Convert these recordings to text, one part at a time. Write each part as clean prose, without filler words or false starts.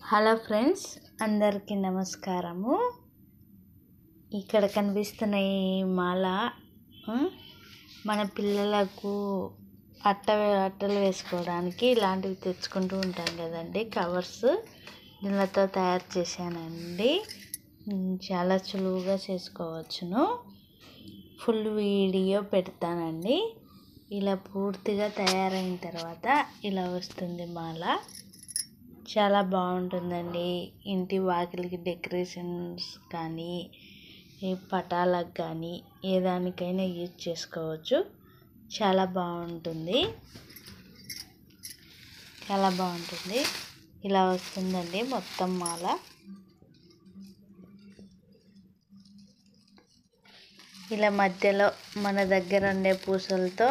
Hello friends, అందరికీ నమస్కారము. ఇక్కడ కనిపిస్తున్న ఈ మాల మన పిల్లలకు అట్టలు వేసుకోవడానికి ఇలాంటివి తెచ్చుకుంటూ ఉంటాం కదండి. కవర్స్ దీనితో తయారు చేశానండి. చాలా సులువుగా చేసుకోవచ్చును. ఫుల్ వీడియో పెడతానండి. ఇలా పూర్తిగా తయారైన తర్వాత ఇలా వస్తుంది మాల. చాలా బాగుంటుందండి. ఇంటి వాకిలికి డెకరేషన్స్ కానీ, ఈ పటాలకు కానీ ఏ దానికైనా యూజ్ చేసుకోవచ్చు. చాలా బాగుంటుంది. ఇలా వస్తుందండి మొత్తం మాల. ఇలా మధ్యలో మన దగ్గర ఉండే పూసలతో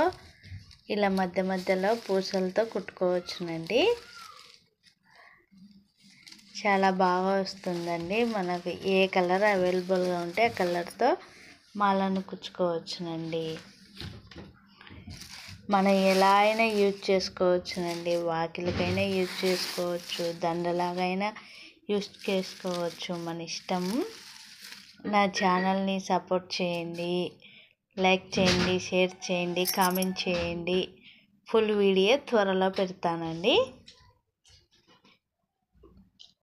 ఇలా మధ్యలో పూసలతో కుట్టుకోవచ్చునండి. చాలా బాగా వస్తుందండి. మనకు ఏ కలర్ అవైలబుల్గా ఉంటే ఆ కలర్తో మాలను కుచ్చుకోవచ్చునండి. మనం ఎలా అయినా యూజ్ చేసుకోవచ్చునండి. వాకిలికైనా యూజ్ చేసుకోవచ్చు, దండలాగైనా యూజ్ చేసుకోవచ్చు, మన ఇష్టం. నా ఛానల్ని సపోర్ట్ చేయండి, లైక్ చేయండి, షేర్ చేయండి, కామెంట్ చేయండి. ఫుల్ వీడియో త్వరలో పెడతానండి.